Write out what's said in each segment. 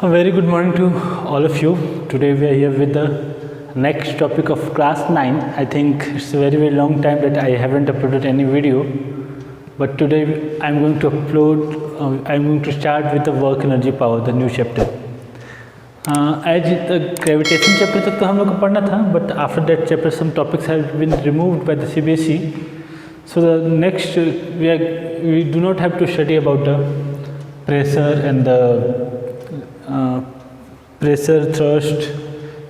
A very good morning to all of you. Today we are here with the next topic of class 9. I think it's a very long time that I haven't uploaded any video, but today I'm going to start with the work energy power, the new chapter. As the gravitation chapter तक तो हम लोग को पढ़ना था, but after that chapter some topics have been removed by the CBSE. So the next we do not have to study about the pressure and the pressure thrust,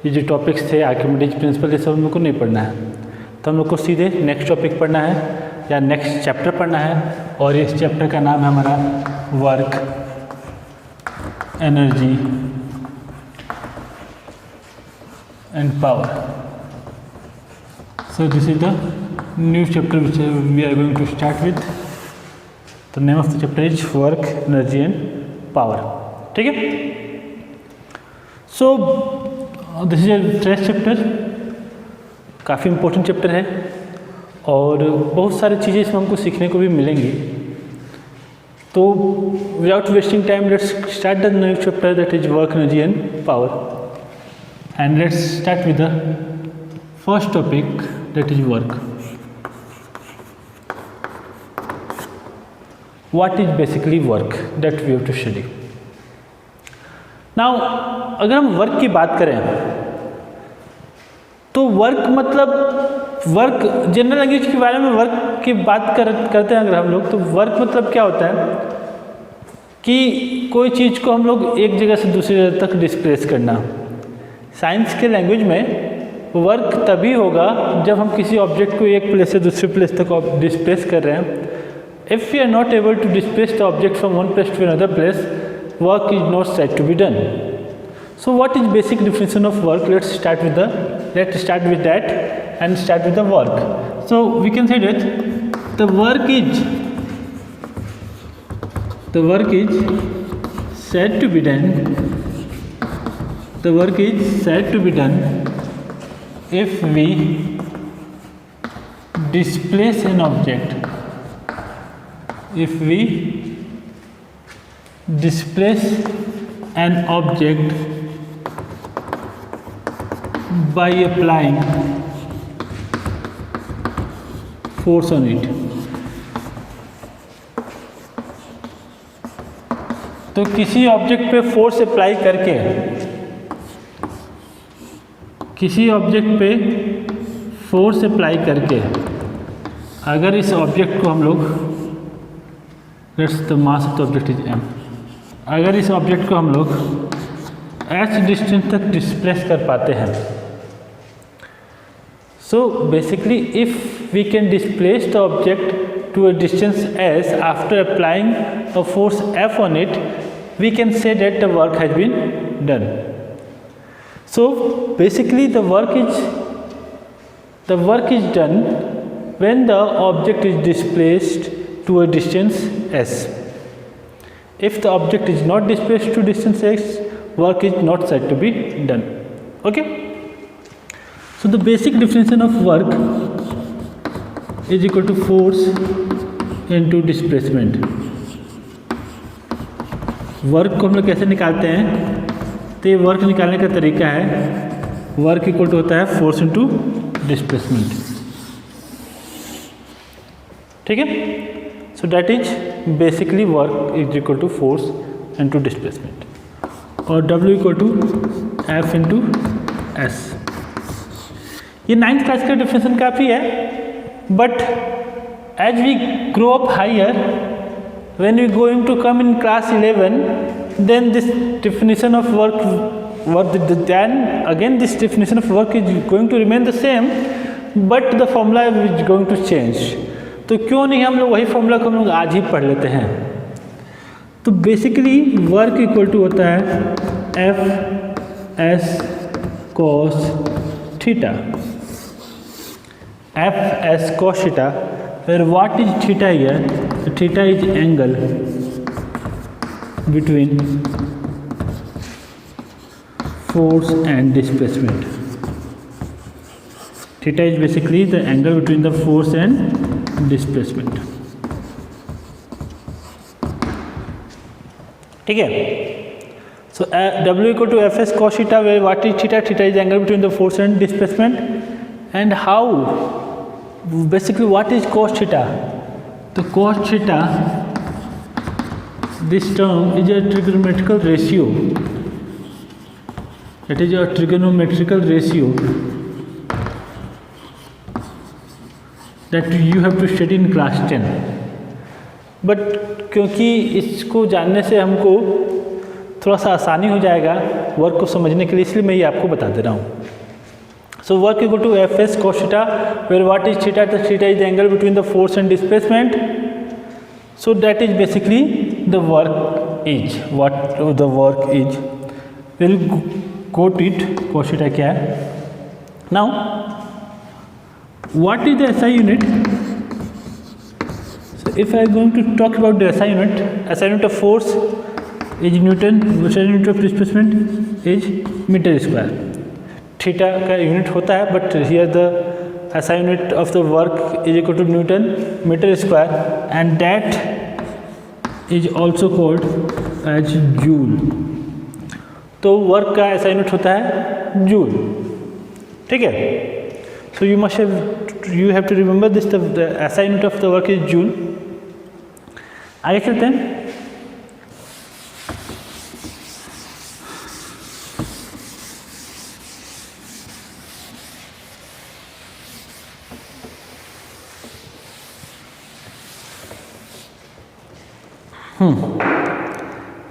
ये जो topics थे आर्किमिडीज प्रिंसिपल, ये सब हम लोग को नहीं पढ़ना है. तो हम लोग को सीधे नेक्स्ट टॉपिक पढ़ना है या नेक्स्ट चैप्टर पढ़ना है, और इस चैप्टर का नाम है हमारा work energy and power. So this is the new chapter which we are going to start with. The name of the chapter is work energy and power. ठीक है. So this is a fresh chapter, काफ़ी important chapter है और बहुत सारी चीज़ें इसमें हमको सीखने को भी मिलेंगी. तो without wasting time let's start the new chapter that is work energy and power. And let's start with the first topic that is work. What is basically work that we have to study. Now अगर हम work की बात करें तो work मतलब work general language के बारे में वर्क की बात करते हैं अगर हम लोग, तो वर्क मतलब क्या होता है कि कोई चीज़ को हम लोग एक जगह से दूसरी जगह तक डिस्प्लेस करना. साइंस के लैंग्वेज में वर्क तभी होगा जब हम किसी ऑब्जेक्ट को एक प्लेस से दूसरे प्लेस तक डिस्प्लेस कर रहे हैं. If we are not able to displace the object from one place to another place, work is not said to be done. So what is basic definition of work? Let's start with that and start with the work. So we can say that the work is said to be done. The work is said to be done if we displace an object. If we displace an object by applying force on it. तो किसी object पे force apply करके, अगर इस object को हम लोग, let's the mass of the object is m, अगर इस ऑब्जेक्ट को हम लोग h डिस्टेंस तक डिस्प्लेस कर पाते हैं. So basically if we can displace the object to a distance s after applying a force f on it, we can say that the work has been done. So basically the work is done when the object is displaced to a distance s. If the object is not displaced to distance x, work is not said to be done. Okay. So the basic definition of work is equal to force into displacement. Work को हम लोग कैसे निकालते हैं, तो ये work निकालने का तरीका है, वर्क इक्वल टू होता है फोर्स इंटू डिस्प्लेसमेंट. ठीक है. So that is basically work is equal to force into displacement, और W equal to F into S. ये 9th क्लास का डिफिनेशन काफ़ी है, but as we grow up higher, when we going to come in class 11, then this definition of work, then again this definition of work is going to remain the same, but the formula is going to change. तो क्यों नहीं हम लोग वही formula को हम लोग आज ही पढ़ लेते हैं. तो बेसिकली वर्क इक्वल टू होता है F S cos theta. F S cos theta. फिर what is theta here? Theta is angle between force and displacement. Theta is basically the angle between the force and displacement. ठीक है. So W equal to Fs cos theta, where what is theta? Theta is the angle between the force and displacement. And how? Basically, what is cos theta? So cos theta, this term is a trigonometrical ratio. It is a trigonometrical ratio that you have to study in class 10. But क्योंकि इसको जानने से हमको थोड़ा सा आसानी हो जाएगा वर्क को समझने के लिए, इसलिए मैं ये आपको बता दे रहा हूँ. So work equal to F S cos theta, where what is theta? The theta is the angle between the force and displacement. So that is basically the work is what the work is. Will go to it. Cos theta क्या है? Now what is the SI unit? If I am going to talk about the SI unit of force is Newton, SI unit of displacement is meter square. Theta का unit होता है, but here the SI unit of the work is equal to Newton meter square, and that is also called as joule. तो work का SI unit होता है joule. ठीक है. So you have to remember this. The SI unit of the work is joule. आगे चलते हैं.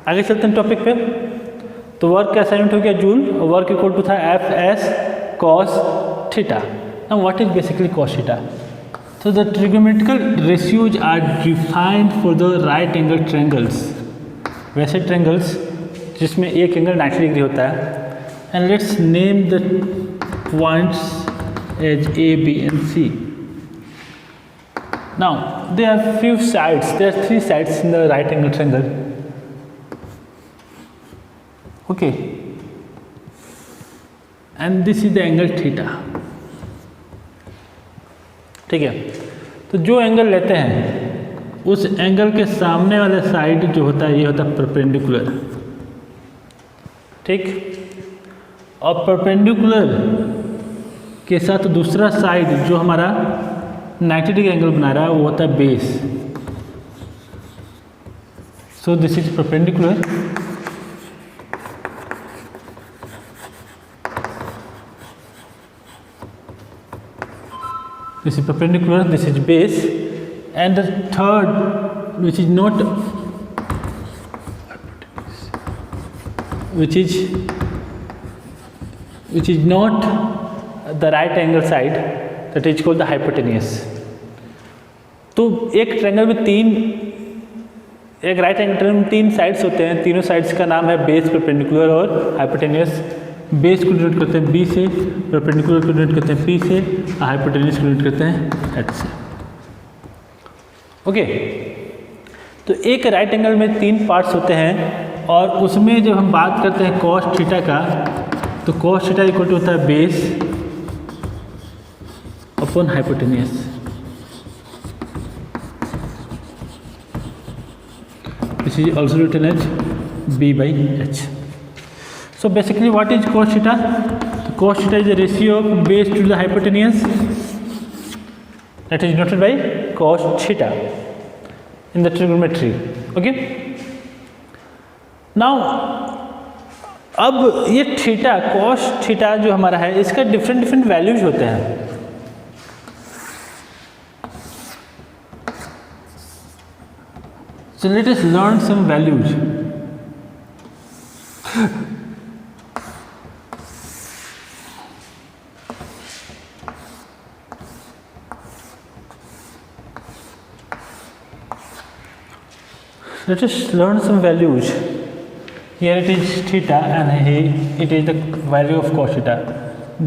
आगे चलते हैं टॉपिक पे. तो वर्क का असाइनमेंट हो गया जूल, और वर्क इक्वल टू था F S cos theta. Now what is basically cos theta? So the trigonometrical ratios are defined for the right angle triangles. वैसे triangles जिसमें एक एंगल 90 डिग्री होता है. And let's name the points as A, B and C. Now there are few sides. There are 3 sides in the right angle triangle. Okay. And this is the angle theta. ठीक है. तो जो angle लेते हैं उस angle के सामने वाला साइड जो होता है ये होता है परपेंडिकुलर. ठीक. और परपेंडिकुलर के साथ दूसरा साइड जो हमारा 90 डिग्री एंगल बना रहा है वो होता है base. So this is perpendicular. This is perpendicular, this is base, and the third, which is not the right angle side, that is called the hypotenuse. तो एक ट्रायंगल में एक राइट एंगल ट्रायंगल में 3 साइड्स होते हैं. तीनों sides का नाम है बेस, परपेंडिकुलर और हाइपोटेन्यूस. बेस को डिनोट करते हैं बी से, परपेंडिकुलर को डिनोट करते हैं पी से, हाइपोटेन्यूस को डिनोट करते हैं एच से. ओके. तो एक राइट एंगल में 3 पार्ट्स होते हैं, और उसमें जब हम बात करते हैं कॉस थीटा का, तो कॉस थीटा इक्वल टू होता है base upon hypotenuse. This is also written as B by H. So basically what is cos theta? So cos theta is the ratio of base to the hypotenuse, that is denoted by cos theta in the trigonometry. Okay. Now अब ये theta, cos theta जो हमारा है इसका different values होते हैं. So let us learn some values. Let us learn some values. Here it is theta, and here it is the value of cos theta.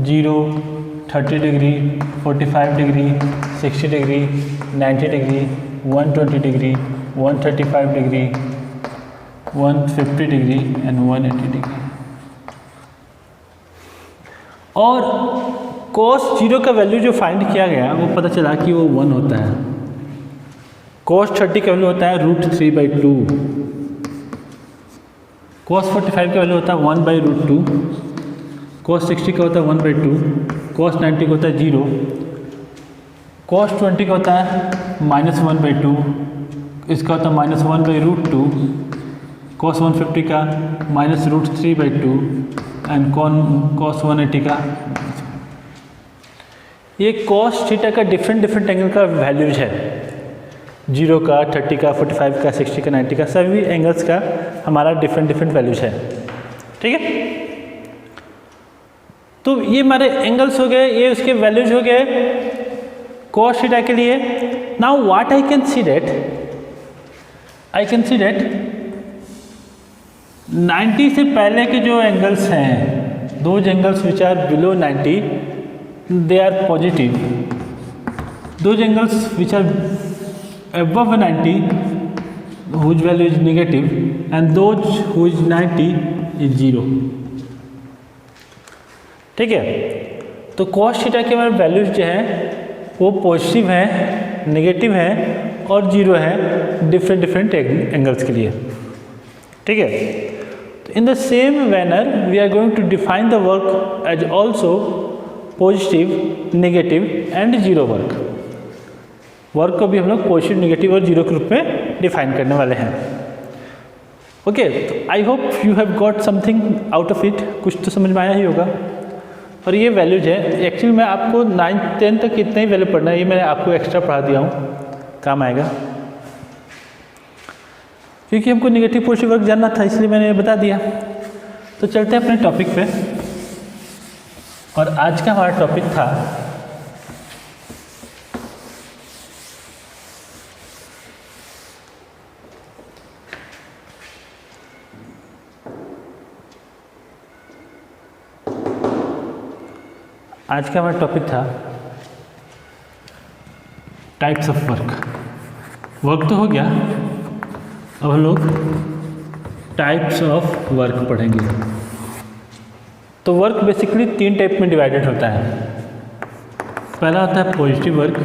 0, 30 degree, 45 degree, 60 degree, 90 degree, 120 degree, 135 degree, 150 degree and 180 degree. और cos 0 का value जो find किया गया वो पता चला कि वो 1 होता है. cos 30 का वैल्यू होता है √3/2. cos 45 का वैल्यू होता है 1/√2, cos 60 का होता है 1/2, cos 90 का होता है 0, cos 20 का होता है -1/2, इसका होता है -1/√2, cos 150 का -√3/2 एंड cos 180 का। ये cos थीटा का डिफरेंट एंगल का वैल्यूज है, 0 का, 30 का, 45 का, 60 का, 90 का, सभी एंगल्स का हमारा डिफरेंट वैल्यूज है। ठीक है, तो ये हमारे एंगल्स हो गए, ये उसके वैल्यूज हो गए cos थीटा के लिए। Now what I can see that 90 से पहले के जो एंगल्स हैं, those angles which are below 90 they are positive, those angles which are above 90 whose value is negative and those whose 90 is 0। ठीक है, तो cos थीटा के हमारे वैल्यूज जो है वो पॉजिटिव है, नेगेटिव है और 0 है डिफरेंट एंगल्स के लिए। ठीक है, तो in the same manner we are going to define the work as also positive, negative and 0 work को भी हम लोग पॉजिटिव, नेगेटिव और 0 के रूप में डिफाइन करने वाले हैं। ओके, तो I hope you have got something out of it, कुछ तो समझ में आया ही होगा। और ये वैल्यूज है, एक्चुअली मैं आपको 9th 10th तक इतना ही वैल्यू पढ़ना है, ये मैंने आपको एक्स्ट्रा पढ़ा दिया हूँ, काम आएगा, क्योंकि हमको नेगेटिव पॉजिटिव वर्क जानना था इसलिए मैंने बता दिया। तो चलते हैं अपने टॉपिक पे, और आज का हमारा टॉपिक था टाइप्स ऑफ वर्क तो हो गया, अब हम लोग टाइप्स ऑफ वर्क पढ़ेंगे। तो वर्क बेसिकली 3 टाइप में डिवाइडेड होता है। पहला होता है पॉजिटिव वर्क,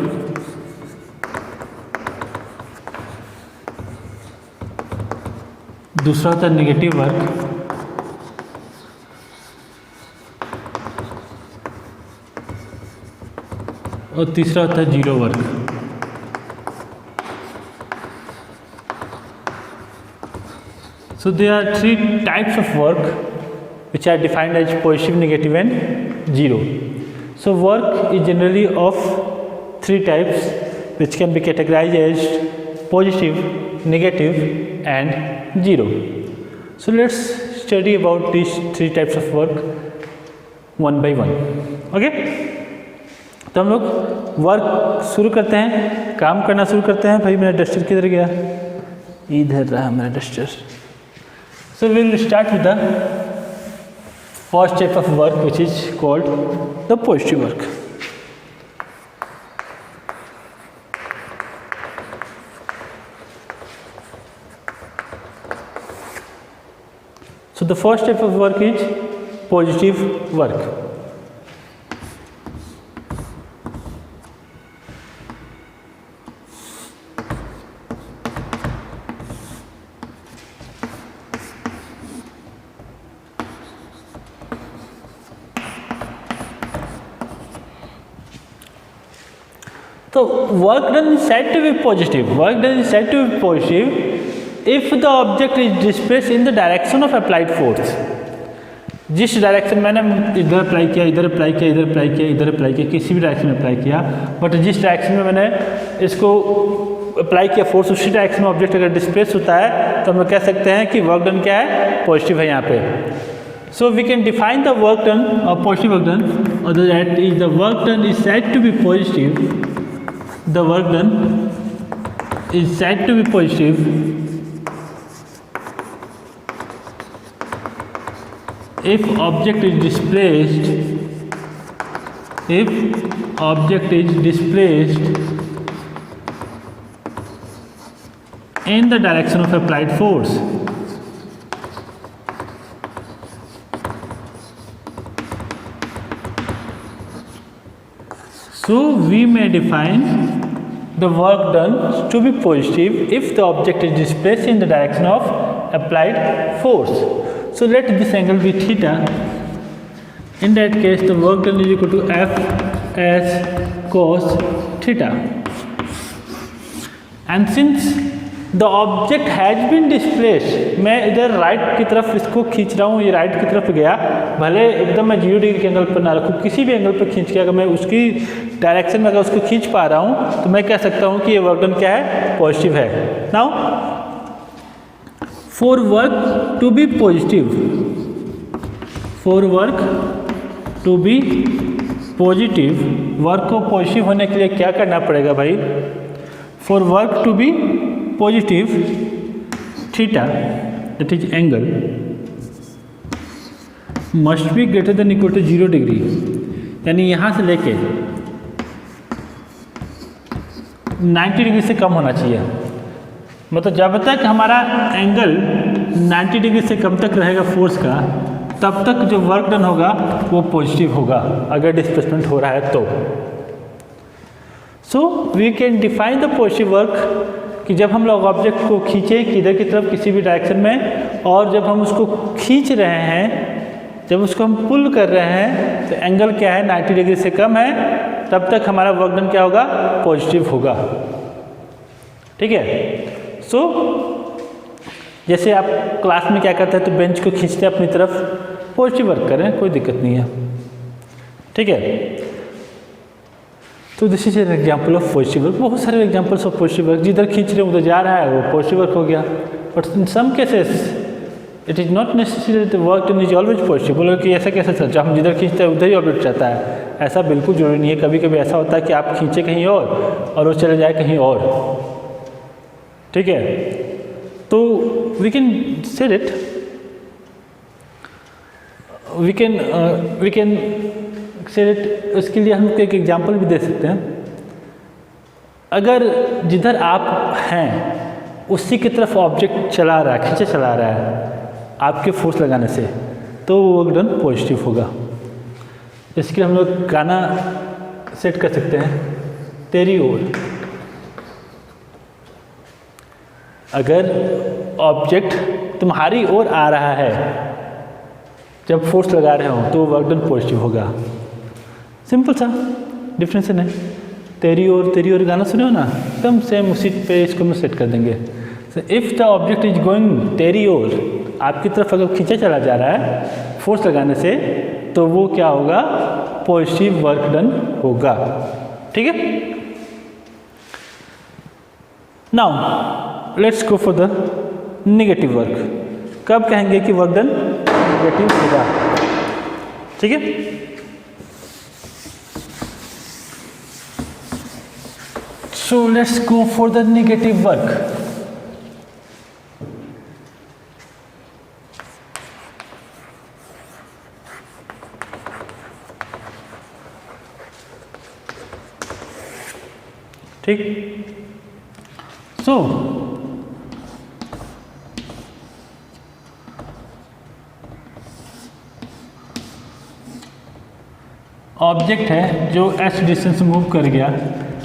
दूसरा होता है नेगेटिव वर्क, और तीसरा होता है 0 work. So there are 3 types of work which are defined as positive, negative and 0. So work is generally of 3 types which can be categorized as positive, negative and 0. So let's study about these 3 types of work one by one. Okay? तो हम लोग work शुरू करते हैं, काम करना शुरू करते हैं। भाई मेरा डस्टर किधर गया? इधर रहा मेरा duster. So we will start with the first type of work which is called the positive work. So the first type of work is positive work. So work done is said to be positive. Work done is said to be positive if the object is displaced in the direction of applied force. जिस direction मैंने इधर apply किया, इधर apply किया, इधर apply किया, इधर apply किया, किसी भी डायरेक्शन में अप्लाई किया, बट जिस डायरेक्शन में मैंने इसको अप्लाई किया फोर्स, उसी डायरेक्शन में ऑब्जेक्ट अगर डिस्प्लेस होता है तो हम लोग कह सकते हैं कि वर्क डन क्या है? पॉजिटिव है यहाँ पे। So we can define the work done और पॉजिटिव वर्क डन, और that is the work done is said to be positive. The work done is said to be positive if object is displaced in the direction of applied force. So we may define the work done to be positive if the object is displaced in the direction of applied force. So let this angle be theta. In that case, the work done is equal to F as cos theta. And since the object has been displaced, मैं इधर right की तरफ इसको खींच रहा हूँ, ये right की तरफ गया, भले एकदम मैं 0 डिग्री के एंगल पर ना रखूँ, किसी भी एंगल पर खींच के अगर मैं उसकी डायरेक्शन में अगर उसको खींच पा रहा हूँ तो मैं कह सकता हूँ कि ये वर्क डन क्या है, पॉजिटिव है. Now for work to be positive, for work to be positive, work को पॉजिटिव होने के लिए क्या करना पड़ेगा भाई? For work to be positive, theta that is angle must be greater than equal to 0 degree. यानी यहाँ से लेके 90 डिग्री से कम होना चाहिए. मतलब जब तक हमारा एंगल 90 डिग्री से कम तक रहेगा फोर्स का, तब तक जो वर्क डन होगा वो पॉजिटिव होगा अगर डिस्प्लेसमेंट हो रहा है तो. So we can define the positive work कि जब हम लोग ऑब्जेक्ट को खींचे किधर की तरफ किसी भी डायरेक्शन में, और जब हम उसको खींच रहे हैं, जब उसको हम पुल कर रहे हैं तो एंगल क्या है, 90 डिग्री से कम है, तब तक हमारा वर्क डन क्या होगा, पॉजिटिव होगा. ठीक है. सो जैसे आप क्लास में क्या करते हैं तो बेंच को खींचते हैं अपनी तरफ, पॉजिटिव वर्क करें, कोई दिक्कत नहीं है. ठीक है. तो this is an example of positive work. बहुत सारे एग्जाम्पल्स ऑफ पॉजिटिव वर्क, जिधर खींच रहे हैं उधर जा रहा है वो पॉजिटिव वर्क हो गया. But in some cases it is not necessary the work done is always positive. बोलो कि ऐसा कैसे सर, जब हम जिधर खींचते हैं उधर ही ऑब्जेक्ट जाता है, ऐसा बिल्कुल जरूरी नहीं है. कभी कभी ऐसा होता है कि आप खींचे कहीं और वो चले जाए कहीं और. ठीक है. तो we can say it, we can say it. इसके लिए हम एक एग्जांपल भी दे सकते हैं. अगर जिधर आप हैं उसी की तरफ ऑब्जेक्ट चला रहा है, खींचे चला रहा है आपके फोर्स लगाने से, तो वो वर्क डन पॉजिटिव होगा. इसके लिए हम लोग गाना सेट कर सकते हैं, तेरी ओर. अगर ऑब्जेक्ट तुम्हारी ओर आ रहा है जब फोर्स लगा रहे हो तो वर्क डन पॉजिटिव होगा. सिंपल सा डिफरेंस है. तेरी ओर गाना सुने हो ना, एकदम सेम उसी पे इसको हम सेट कर देंगे. If the object is going तेरी ओर, आपकी तरफ अगर खींचा चला जा रहा है फोर्स लगाने से, तो वो क्या होगा, पॉजिटिव वर्क डन होगा. ठीक है. Now let's go for the negative work. कब कहेंगे कि वर्क डन नेगेटिव होगा? ठीक है. So let's go for the negative work. ठीक. So ऑब्जेक्ट है जो h डिस्टेंस मूव कर गया,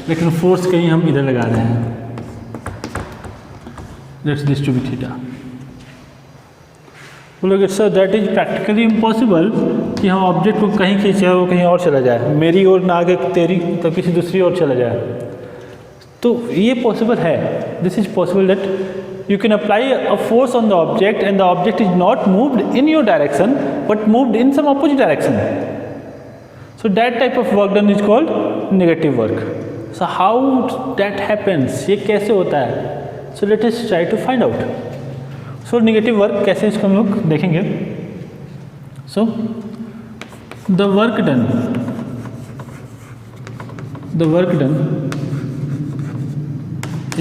लेकिन फोर्स कहीं हम इधर लगा रहे हैं. Let's this to be theta. बोलोगे sir that is practically impossible कि हम ऑब्जेक्ट को कहीं खींचे वो कहीं और चला जाए, मेरी ओर ना आगे तेरी तो किसी दूसरी ओर चला जाए. तो ये पॉसिबल है. This is possible that you can apply a force on the object and the object is not moved in your direction but moved in some opposite direction. So that type of work done is called negative work. So how that happens, ये कैसे होता है? So let us try to find out. So negative work कैसे इसको हम लोग देखेंगे. So the work done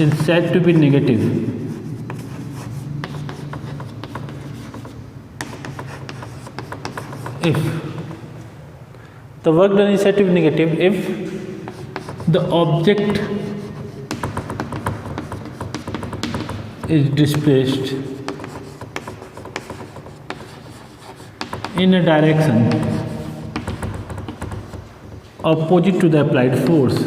is said to be negative if the work done is said to be negative if the object is displaced in a direction opposite to the applied force.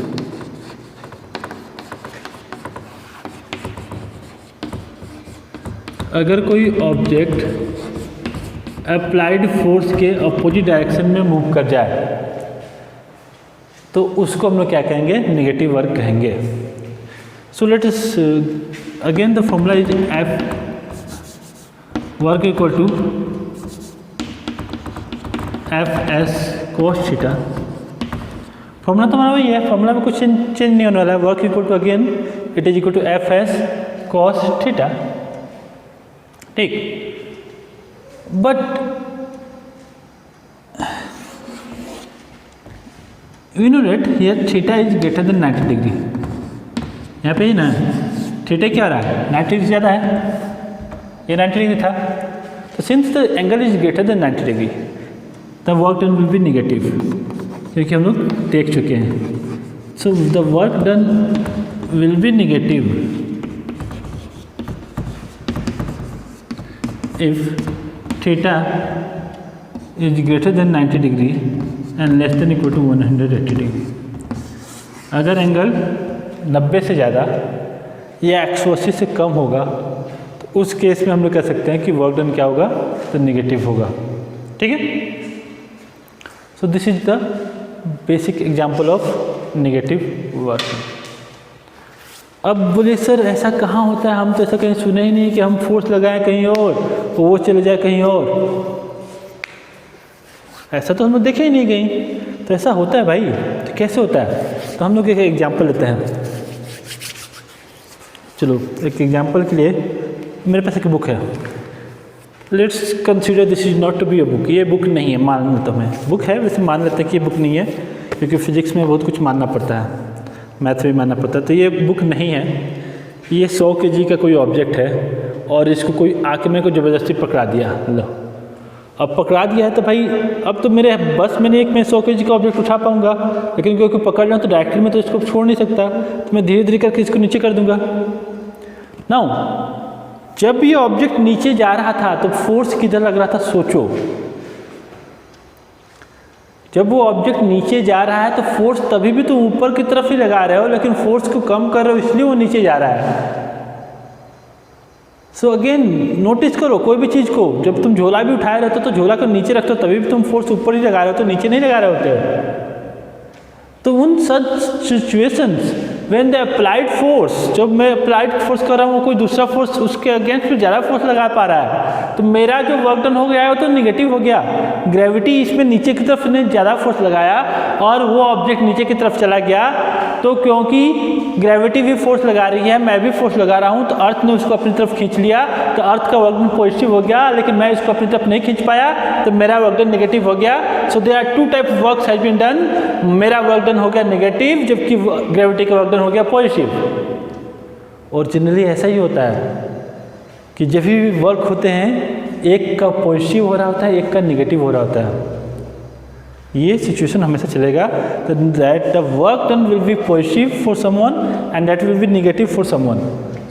अगर कोई object applied force के opposite direction में move कर जाए तो उसको हम लोग क्या कहेंगे, नेगेटिव वर्क कहेंगे। So let us again the formula is F work equal to F S cos theta. Formula तो हमारा वही है, फॉर्मूला में कुछ चेंज नहीं होने वाला है। Work equal to again it is equal to F S cos theta, ठीक। But we know that here theta is greater than 90 degree. यहाँ पे ही ना थीटा क्या हो रहा है, 90 डिग्री ज़्यादा है, ये 90 डिग्री था। तो since the angle is greater than 90 degree the work done will be negative, क्योंकि हम लोग देख चुके हैं। So the work done will be negative if theta is greater than 90 degree and less than equal to 180 degree. अगर angle 90 से ज़्यादा या 180 से कम होगा तो उस केस में हम लोग कह सकते हैं कि वर्क डन क्या होगा, तो निगेटिव होगा, ठीक है। So this is the basic example of negative work. अब बोले सर ऐसा कहाँ होता है, हम तो ऐसा कहीं सुने ही नहीं कि हम फोर्स लगाएं कहीं और तो वो चले जाए कहीं और, ऐसा तो हम लोग देखे ही नहीं कहीं। तो ऐसा होता है भाई, तो कैसे होता है, तो हम लोग एक एग्जाम्पल लेते हैं। चलो एक एग्जाम्पल के लिए मेरे पास एक बुक है, let's consider this is not to be a book. ये बुक नहीं है, मान लेता हूँ मैं, बुक है वैसे मान लेते हैं कि ये बुक नहीं है, क्योंकि फिजिक्स में बहुत कुछ मानना पड़ता है, मैथ में मानना पड़ता है। तो ये बुक नहीं है, ये 100 kg का कोई ऑब्जेक्ट है और इसको कोई आके मेरे को ज़बरदस्ती पकड़ा दिया। लो अब पकड़ा दिया है तो भाई अब तो मेरे बस मैंने मैं 100 kg का ऑब्जेक्ट उठा पाऊंगा, लेकिन क्योंकि पकड़ रहा हूँ तो डायरेक्टली में तो इसको छोड़ नहीं सकता, तो मैं धीरे धीरे करके इसको नीचे कर दूंगा। नाउ जब ये ऑब्जेक्ट नीचे जा रहा था तो फोर्स किधर लग रहा था, सोचो। जब वो ऑब्जेक्ट नीचे जा रहा है तो फोर्स तभी भी तुम ऊपर की तरफ ही लगा रहे हो, लेकिन फोर्स को कम कर रहे हो इसलिए वो नीचे जा रहा है। सो अगेन नोटिस करो कोई भी चीज़ को, जब तुम झोला भी उठाए रहते हो तो झोला को नीचे रखते हो तभी भी तुम फोर्स ऊपर ही लगा रहे हो, तो नीचे नहीं लगा रहे होते हो। तो उन such situations when the applied force, जब मैं अप्लाइड फोर्स कर रहा हूँ कोई दूसरा फोर्स उसके अगेंस्ट में ज़्यादा फोर्स लगा पा रहा है, तो मेरा जो वर्क डन हो गया है वो तो निगेटिव हो गया। ग्रेविटी इसमें नीचे की तरफ ने ज़्यादा फोर्स लगाया और वो ऑब्जेक्ट नीचे की तरफ चला गया, तो क्योंकि ग्रेविटी भी फोर्स लगा रही है, मैं भी फोर्स लगा रहा हूँ, तो अर्थ ने उसको अपनी तरफ खींच लिया, तो अर्थ का वर्क डन पॉजिटिव हो गया, लेकिन मैं इसको अपनी तरफ नहीं खींच पाया तो मेरा वर्क डन नेगेटिव हो गया। So there are 2 type of work has been done. मेरा वर्क डन हो गया नेगेटिव जबकि ग्रेविटी का वर्क डन हो गया पॉजिटिव। और जनरली ऐसा ही होता है कि जब भी वर्क होते हैं एक का पॉजिटिव हो रहा होता है, एक का नेगेटिव हो रहा होता है। ये सिचुएशन हमेशा चलेगा, that the work done will be positive for someone and that will be negative for someone.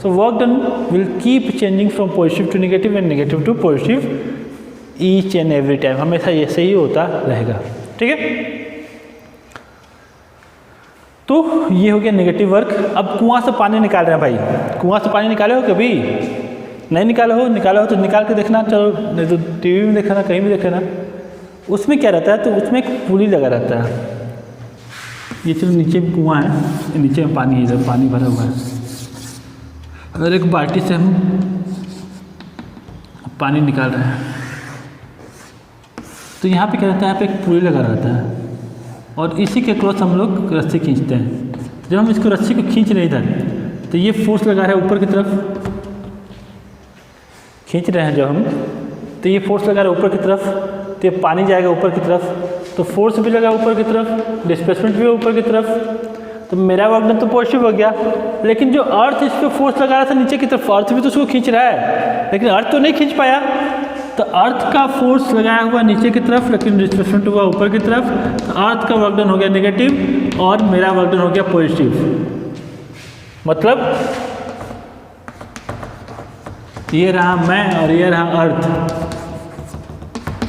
So work done will keep changing from positive to negative and negative to positive each and every time, हमेशा ऐसे ही होता रहेगा, ठीक है। तो ये हो गया नेगेटिव वर्क। अब कुआं से पानी निकाल रहे हैं भाई, कुआं से पानी निकाले हो कभी? नहीं निकाले हो? निकाला हो तो निकाल के देखना, चलो नहीं तो टीवी में देखना, कहीं भी देखना। उसमें क्या रहता है, तो उसमें एक पुली लगा रहता है। ये चलो नीचे कुआं है, नीचे में पानी है, इधर पानी भरा हुआ है, और एक बाल्टी से हम पानी निकाल रहे हैं। तो यहाँ पे क्या रहता है, यहाँ पे एक पुली लगा रहता है और इसी के क्रॉस हम लोग रस्सी खींचते हैं। जब हम इसको रस्सी को खींच रहे इधर, तो ये फोर्स लगा रहा है ऊपर की तरफ, खींच रहे हैं जब हम, तो ये फोर्स लगा रहा है ऊपर की तरफ, तो ये पानी जाएगा ऊपर की तरफ, तो फोर्स भी लगा ऊपर की तरफ, डिस्प्लेसमेंट भी ऊपर की तरफ, तो मेरा वर्क डन तो पॉजिटिव हो गया। लेकिन जो अर्थ इस पर फोर्स लगा रहा था नीचे की तरफ, अर्थ भी तो उसको खींच रहा है, लेकिन अर्थ तो नहीं खींच पाया। तो अर्थ का फोर्स लगाया हुआ नीचे की तरफ, लेकिन डिस्प्लेसमेंट हुआ ऊपर की तरफ, तो अर्थ का वर्क डन हो गया नेगेटिव और मेरा वर्क डन हो गया पॉजिटिव। मतलब ये रहा मैं और ये रहा अर्थ,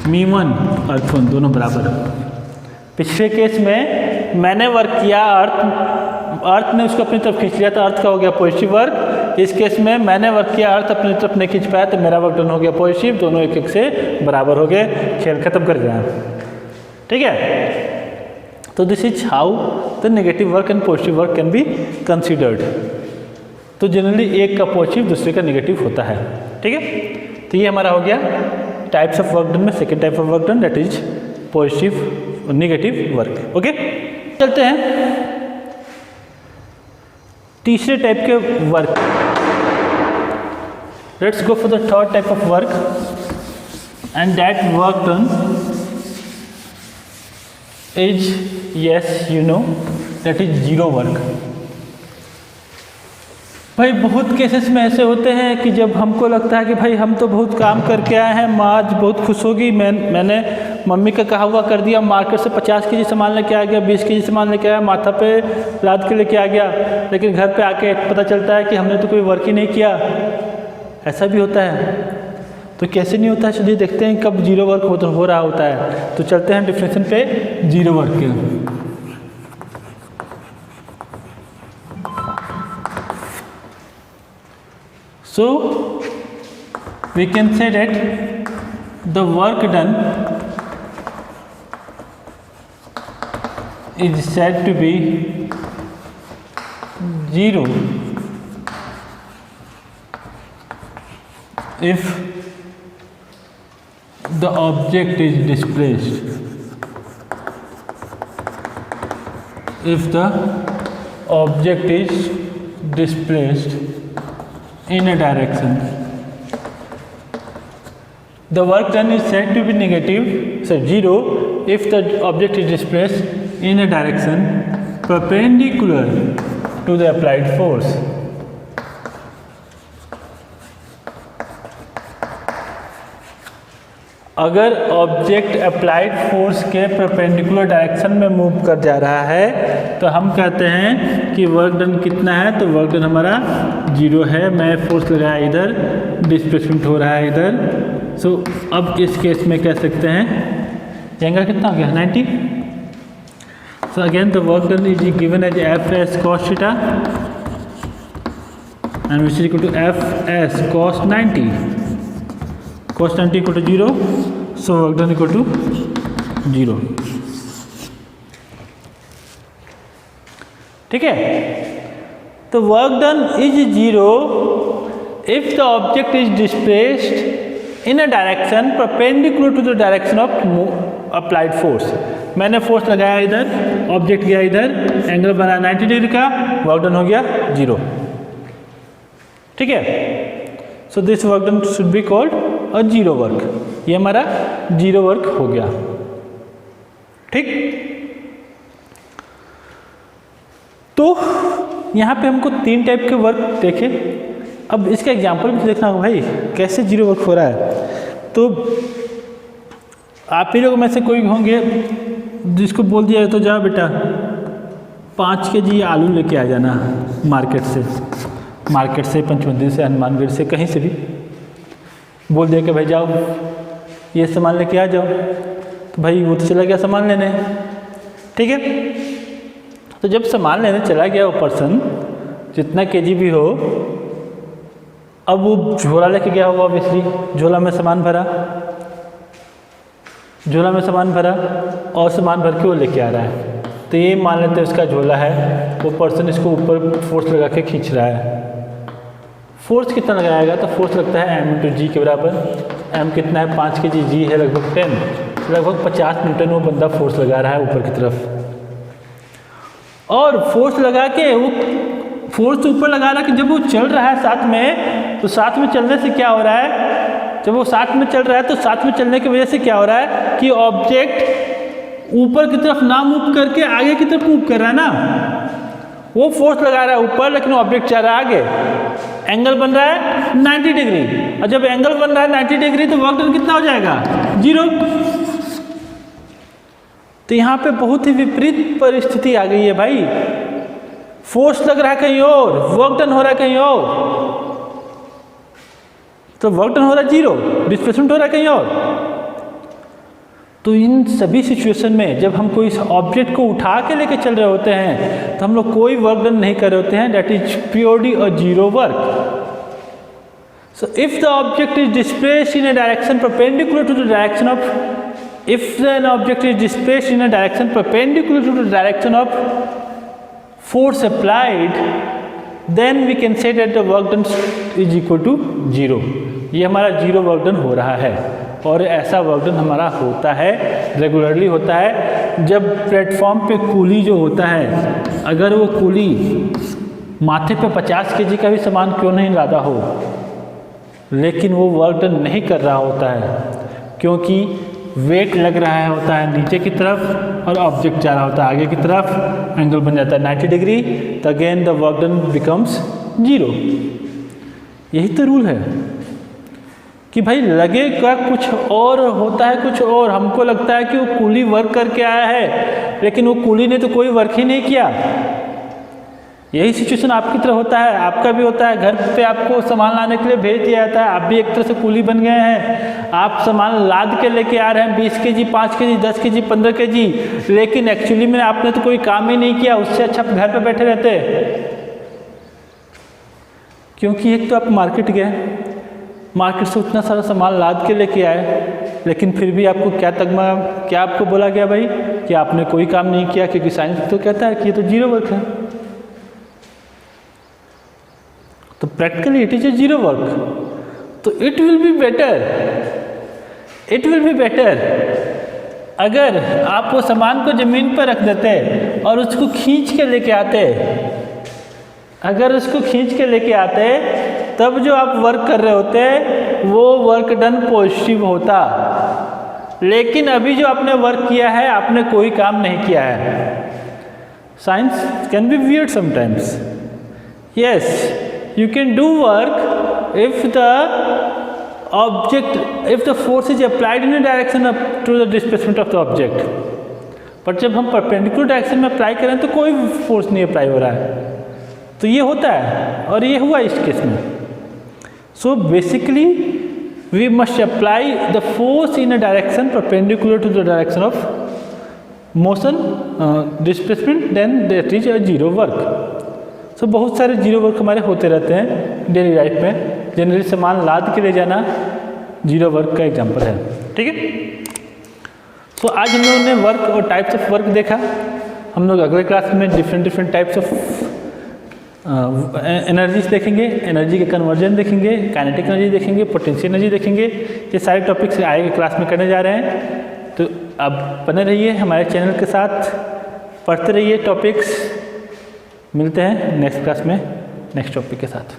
m1 अर्थ 1 दोनों बराबर। पिछले केस में मैंने वर्क किया, अर्थ ने उसको अपनी तरफ खींच लिया, तो अर्थ का हो गया पॉजिटिव वर्क, इस केस में मैंने वर्क किया, अर्थ अपनी तरफ नहीं खींच पाया, तो मेरा वर्क डन हो गया पॉजिटिव, दोनों एक एक से बराबर हो गए, खेल खत्म कर दिया। ठीक है, तो this is how the negative work and positive work can be considered. तो जनरली एक का पॉजिटिव दूसरे का नेगेटिव होता है। ठीक है, तो ये हमारा हो गया टाइप्स ऑफ वर्क डन में second type of work done, that is positive और नेगेटिव वर्क। ओके, चलते हैं तीसरे टाइप के work. Let's go for the third type of work and that work done is, yes you know, that is zero work. भाई बहुत cases में ऐसे होते हैं कि जब हमको लगता है कि भाई हम तो बहुत काम करके आए हैं, माँ आज बहुत खुश होगी, मैंने मम्मी का कहा हुआ कर दिया, मार्केट से 50 केजी सामान लेके आ गया, 20 केजी सामान लेके आया, माथा पे लाद के लेके आ गया, लेकिन घर पे आके पता चलता है कि हमने तो कोई वर्क ही नहीं किया। ऐसा भी होता है। तो कैसे नहीं होता है, चलिए देखते हैं कब जीरो वर्क हो रहा होता है। तो चलते हैं डिफिनेशन पे जीरो वर्क के। So we can say that the work done is said to be zero if the object is displaced. If the object is displaced in a direction, the work done is said to be negative, so zero, if the object is displaced in a direction perpendicular to the applied force. अगर object applied force के perpendicular direction में move कर जा रहा है तो हम कहते हैं कि वर्क डन कितना है, तो वर्क डन हमारा जीरो है। मैं फोर्स लगाया इधर, डिस्प्लेसमेंट हो रहा है इधर। सो अब इस केस में कह सकते हैं एंगल कितना हो गया 90। So again the work done is given as F S cos theta and which is equal to F S cos 90, cos 90 equal to 0, so work done equal to 0। ठीक है, तो work done is 0 if the object is displaced in a direction perpendicular to the direction of applied force। मैंने force लगाया इधर, object गया इधर, angle बना 90 degree का, वर्क डन हो गया 0। ठीक है, so this work done should be called और जीरो वर्क। ये हमारा जीरो वर्क हो गया। ठीक, तो यहाँ पे हमको तीन टाइप के वर्क देखे। अब इसका एग्जांपल भी देखना होगा भाई कैसे जीरो वर्क हो रहा है। तो आप ही लोग में से कोई होंगे जिसको बोल दिया तो जाओ बेटा 5 केजी आलू लेके आ जाना मार्केट से, पंचमंदिर से, हनुमानगढ़ से, कहीं से भी बोल दिया कि भाई जाओ ये सामान लेके आ जाओ, तो भाई वो तो चला गया सामान लेने। ठीक है, तो जब सामान लेने चला गया वो पर्सन, जितना केजी भी हो, अब वो झोला लेके गया होगा ऑब्वियसली, झोला में सामान भरा और सामान भर के वो लेके आ रहा है। तो ये मान लेते हैं उसका झोला है, वो पर्सन इसको ऊपर फोर्स लगा के खींच रहा है। फोर्स कितना लगाएगा, तो फोर्स लगता है m इंटू जी के बराबर। m कितना है 5 के जी है लगभग 10, लगभग 50 न्यूटन वो बंदा फोर्स लगा रहा है ऊपर की तरफ। और फोर्स लगा के वो फोर्स ऊपर लगा रहा है कि जब वो चल रहा है साथ में, तो साथ में चलने से क्या हो रहा है, जब वो साथ में चल रहा है तो साथ में चलने की वजह से क्या हो रहा है कि ऑब्जेक्ट ऊपर की तरफ ना मूव करके आगे की तरफ मूव कर रहा है ना। वो फोर्स लगा रहा है ऊपर, लेकिन ऑब्जेक्ट जा रहा है आगे। एंगल बन रहा है 90 डिग्री, और जब एंगल बन रहा है 90 डिग्री तो वर्क डन कितना हो जाएगा 0। तो यहाँ पे बहुत ही विपरीत परिस्थिति आ गई है भाई। फोर्स लग रहा है कहीं और, वर्क डन हो रहा है कहीं और। तो वर्क डन हो रहा है 0, डिस्प्लेसमेंट हो रहा है कहीं और। तो इन सभी सिचुएशन में जब हम कोई ऑब्जेक्ट को उठा के लेके चल रहे होते हैं तो हम लोग कोई वर्क डन नहीं कर रहे होते हैं, that is purely a zero work. So if the object is displaced in a direction perpendicular to the direction of, if an object is displaced in a direction perpendicular to the direction of force applied, then we can say that the work done is equal to 0. ये हमारा zero work done हो रहा है. और ऐसा work done हमारा होता है, रेगुलरली होता है. जब प्लेटफॉर्म पे कूली जो होता है, अगर वो कूली माथे पे 50 kg का भी सामान क्यों नहीं लादा हो, लेकिन वो वर्क डन नहीं कर रहा होता है क्योंकि वेट लग रहा होता है नीचे की तरफ और ऑब्जेक्ट जा रहा होता है आगे की तरफ, एंगल बन जाता है 90 डिग्री, तो again the work done becomes 0. यही तो रूल है कि भाई लगेगा कुछ और होता है कुछ और. हमको लगता है कि वो कूली वर्क करके आया है, लेकिन वो कूली ने तो कोई वर्क ही नहीं किया. यही सिचुएशन आपकी तरह होता है, आपका भी होता है. घर पे आपको सामान लाने के लिए भेज दिया जाता है, आप भी एक तरह से कूली बन गए हैं. आप सामान लाद के लेके आ रहे हैं 20 kg, 5 kg, 10 kg, 15 kg, लेकिन एक्चुअली में आपने तो कोई काम ही नहीं किया. उससे अच्छा आप घर पे बैठे रहते. क्योंकि एक तो आप मार्केट गए, मार्केट से उतना सारा सामान लाद के लेके आए, लेकिन फिर भी आपको क्या आपको बोला गया भाई कि आपने कोई काम नहीं किया, क्योंकि साइंस तो कहता है कि ये तो जीरो वर्क है. तो practically it is a zero work. तो इट विल बी बेटर अगर आप वो सामान को ज़मीन पर रख देते और उसको खींच के लेके आते. अगर उसको खींच के लेके आते तब जो आप वर्क कर रहे होते वो वर्क डन पॉजिटिव होता. लेकिन अभी जो आपने वर्क किया है, आपने कोई काम नहीं किया है. Science can be weird sometimes. Yes, you can do work if the force is applied in a direction up to the displacement of the object. पर जब हम परपेंडिकुलर डायरेक्शन में अप्लाई करें तो कोई फोर्स नहीं अप्लाई हो रहा है. तो ये होता है और ये हुआ इस केस में. So basically we must apply the force in a direction perpendicular to the direction of motion displacement, then that is a zero work. तो बहुत सारे जीरो वर्क हमारे होते रहते हैं डेली लाइफ में. जनरली सामान लाद के ले जाना जीरो वर्क का एग्जांपल है. ठीक है. तो आज हम लोगों ने वर्क और टाइप्स ऑफ वर्क देखा. हम लोग अगले क्लास में डिफरेंट टाइप्स ऑफ एनर्जीज देखेंगे. एनर्जी के कन्वर्जन देखेंगे, काइनेटिक एनर्जी देखेंगे, पोटेंशियल एनर्जी देखेंगे. ये सारे टॉपिक्स आगे क्लास में करने जा रहे हैं. तो अब बने रहिए हमारे चैनल के साथ, पढ़ते रहिए टॉपिक्स. मिलते हैं नेक्स्ट क्लास में नेक्स्ट टॉपिक के साथ.